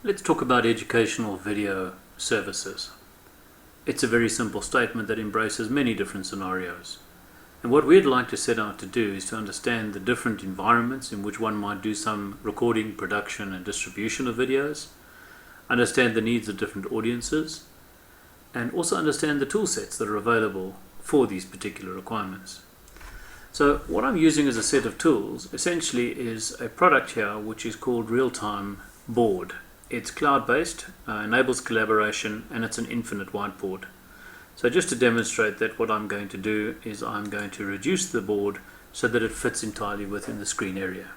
Let's talk about educational video services. It's a very simple statement that embraces many different scenarios. And what we'd like to set out to do is to understand the different environments in which one might do some recording, production and distribution of videos, understand the needs of different audiences, and also understand the tool sets that are available for these particular requirements. So what I'm using as a set of tools essentially is a product here which is called Realtime Board. It's cloud-based, enables collaboration, and it's an infinite whiteboard. So just to demonstrate that, what I'm going to do is I'm going to reduce the board so that it fits entirely within the screen area.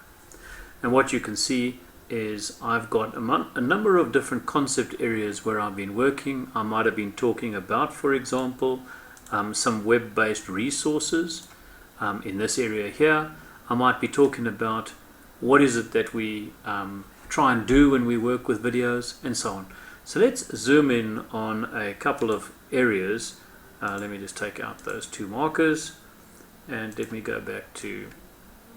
And what you can see is I've got a number of different concept areas where I've been working. I might have been talking about, for example, some web-based resources. In this area here, I might be talking about what is it that we try and do when we work with videos, and so on. So let's zoom in on a couple of areas. Let me just take out those two markers and let me go back to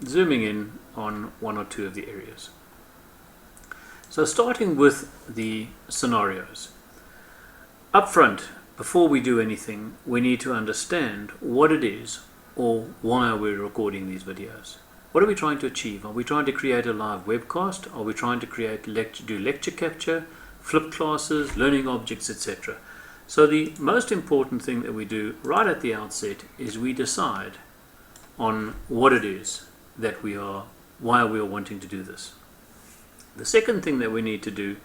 zooming in on one or two of the areas. So starting with the scenarios. Up front, before we do anything, we need to understand what it is or why are we recording these videos. What are we trying to achieve? Are we trying to create a live webcast? Are we trying to do lecture capture, flip classes, learning objects, etc.? So the most important thing that we do right at the outset is we decide on what it is that why we are wanting to do this. The second thing that we need to do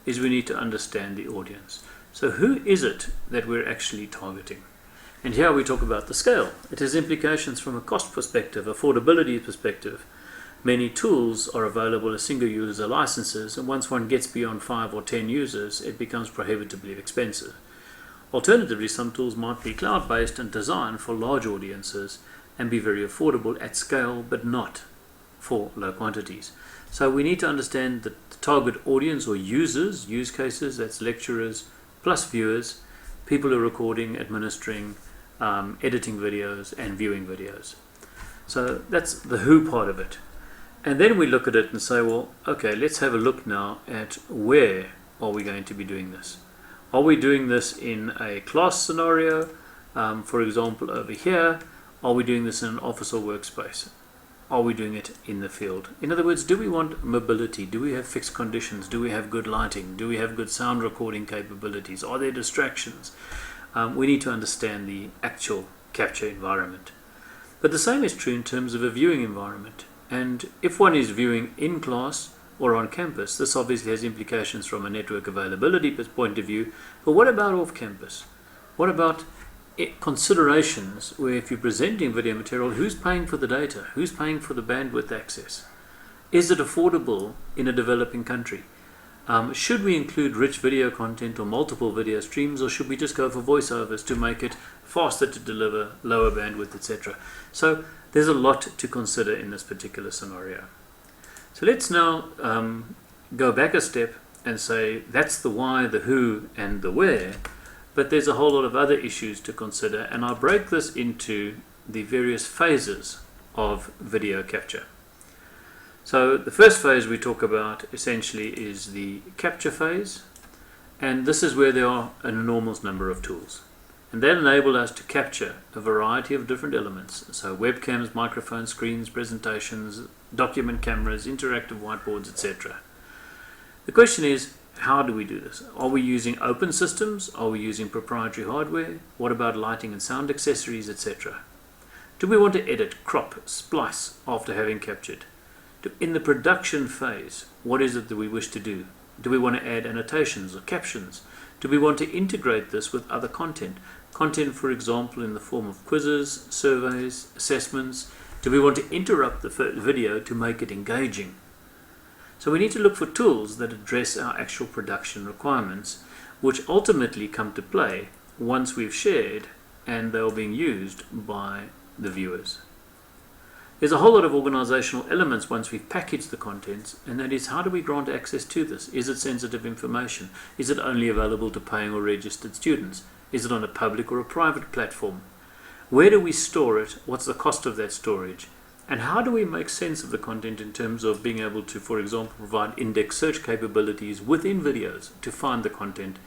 is we need to understand the audience. So who is it that we're actually targeting? And here we talk about the scale. It has implications from a cost perspective, affordability perspective. Many tools are available as single user licenses, and once one gets beyond 5 or 10 users, it becomes prohibitively expensive. Alternatively, some tools might be cloud-based and designed for large audiences and be very affordable at scale, but not for low quantities. So we need to understand the target audience or users, use cases, that's lecturers plus viewers, people who are recording, administering, editing videos and viewing videos. So that's the who part of it. And then we look at it and say, well, okay, let's have a look now at where are we going to be doing this. Are we doing this in a class scenario, for example over here? Are we doing this in an office or workspace? Are we doing it in the field? In other words, do we want mobility? Do we have fixed conditions? Do we have good lighting? Do we have good sound recording capabilities? Are there distractions? We need to understand the actual capture environment. But the same is true in terms of a viewing environment. And if one is viewing in class or on campus, this obviously has implications from a network availability point of view. But what about off campus? What about considerations where if you're presenting video material, who's paying for the data? Who's paying for the bandwidth access? Is it affordable in a developing country? Should we include rich video content or multiple video streams, or should we just go for voiceovers to make it faster to deliver, lower bandwidth, etc.? So there's a lot to consider in this particular scenario. So let's now go back a step and say that's the why, the who and the where, but there's a whole lot of other issues to consider, and I'll break this into the various phases of video capture. So the first phase we talk about essentially is the capture phase, and this is where there are an enormous number of tools, and that enable us to capture a variety of different elements. So webcams, microphones, screens, presentations, document cameras, interactive whiteboards, etc. The question is, how do we do this? Are we using open systems? Are we using proprietary hardware? What about lighting and sound accessories, etc.? Do we want to edit, crop, splice after having captured? In the production phase, what is it that we wish to do? Do we want to add annotations or captions? Do we want to integrate this with other content? Content, for example, in the form of quizzes, surveys, assessments. Do we want to interrupt the video to make it engaging? So we need to look for tools that address our actual production requirements, which ultimately come to play once we've shared and they're being used by the viewers. There's a whole lot of organizational elements once we've packaged the contents, and that is, how do we grant access to this? Is it sensitive information? Is it only available to paying or registered students? Is it on a public or a private platform? Where do we store it? What's the cost of that storage? And how do we make sense of the content in terms of being able to, for example, provide index search capabilities within videos to find the content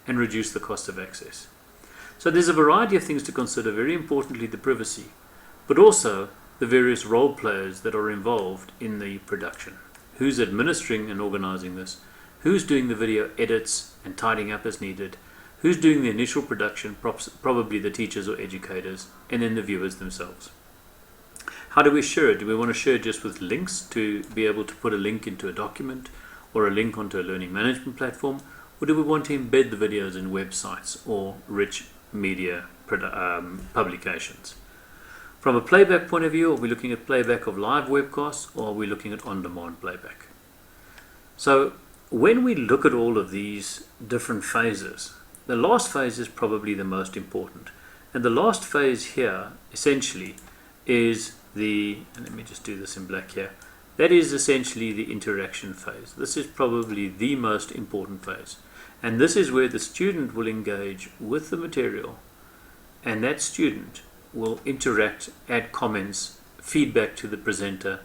and reduce the cost of access? So there's a variety of things to consider, very importantly the privacy, but also the various role players that are involved in the production. Who's administering and organizing this? Who's doing the video edits and tidying up as needed? Who's doing the initial production? Probably the teachers or educators, and then the viewers themselves. How do we share it? Do we want to share it just with links to be able to put a link into a document or a link onto a learning management platform? Or do we want to embed the videos in websites or rich media publications? From a playback point of view, are we looking at playback of live webcasts, or are we looking at on-demand playback? So when we look at all of these different phases, the last phase is probably the most important. And the last phase here essentially is and let me just do this in black here, that is essentially the interaction phase. This is probably the most important phase. And this is where the student will engage with the material, and that student will interact, add comments, feedback to the presenter,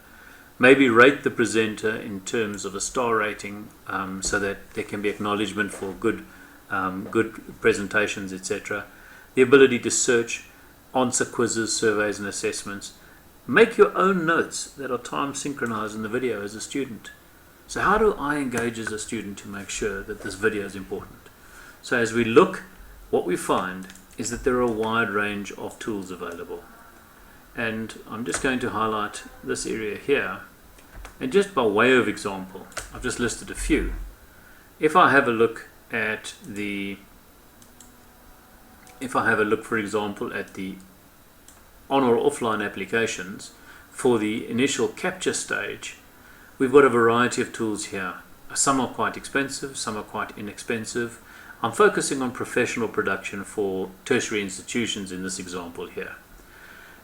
maybe rate the presenter in terms of a star rating, so that there can be acknowledgement for good presentations, etc. The ability to search, answer quizzes, surveys and assessments. Make your own notes that are time synchronized in the video as a student. So how do I engage as a student to make sure that this video is important? So as we look, what we find is that there are a wide range of tools available. And I'm just going to highlight this area here. And just by way of example, I've just listed a few. If I have a look at for example, at the on or offline applications for the initial capture stage, we've got a variety of tools here. Some are quite expensive, some are quite inexpensive. I'm focusing on professional production for tertiary institutions in this example here.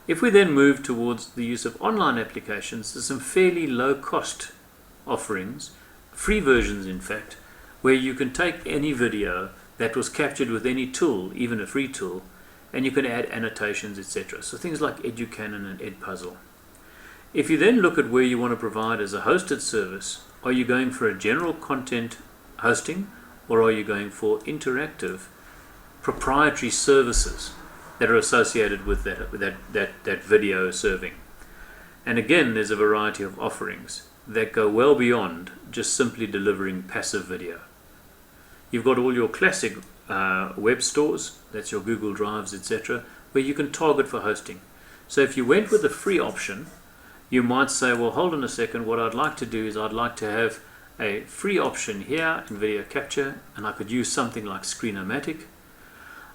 If we then move towards the use of online applications, there's some fairly low cost offerings, free versions in fact, where you can take any video that was captured with any tool, even a free tool, and you can add annotations, etc. So things like EduCanon and Edpuzzle. If you then look at where you want to provide as a hosted service, are you going for a general content hosting, or are you going for interactive proprietary services that are associated with that video serving? And again, there's a variety of offerings that go well beyond just simply delivering passive video. You've got all your classic web stores, that's your Google Drives, etc., where you can target for hosting. So if you went with the free option, you might say, well, hold on a second, what I'd like to do is I'd like to have a free option here in video capture, and I could use something like Screenomatic.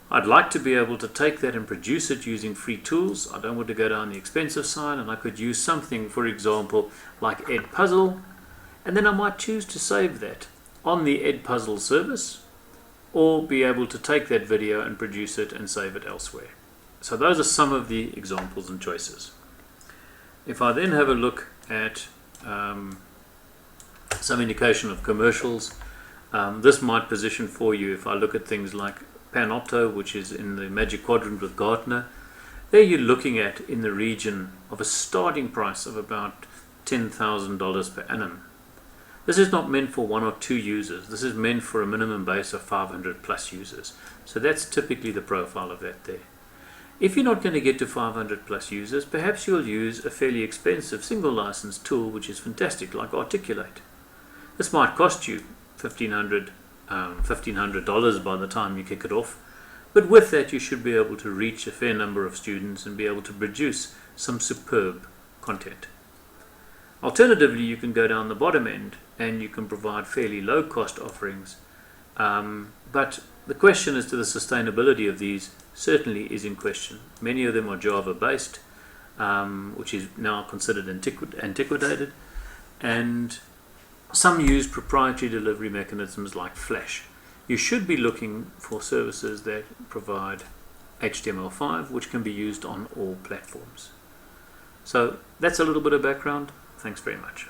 I'd like to be able to take that and produce it using free tools. I don't want to go down the expensive side, and I could use something, for example, like Edpuzzle, and then I might choose to save that on the Edpuzzle service, or be able to take that video and produce it and save it elsewhere. So those are some of the examples and choices. If I then have a look at some indication of commercials, this might position for you. If I look at things like Panopto, which is in the Magic Quadrant with Gartner, there you're looking at in the region of a starting price of about $10,000 per annum. This is not meant for 1 or 2 users. This is meant for a minimum base of 500 plus users. So that's typically the profile of that there. If you're not going to get to 500 plus users, perhaps you'll use a fairly expensive single license tool, which is fantastic, like Articulate. This might cost you $1,500 by the time you kick it off. But with that, you should be able to reach a fair number of students and be able to produce some superb content. Alternatively, you can go down the bottom end and you can provide fairly low cost offerings. But the question as to the sustainability of these certainly is in question. Many of them are Java based, which is now considered antiquated, and some use proprietary delivery mechanisms like Flash. You should be looking for services that provide HTML5, which can be used on all platforms. So that's a little bit of background. Thanks very much.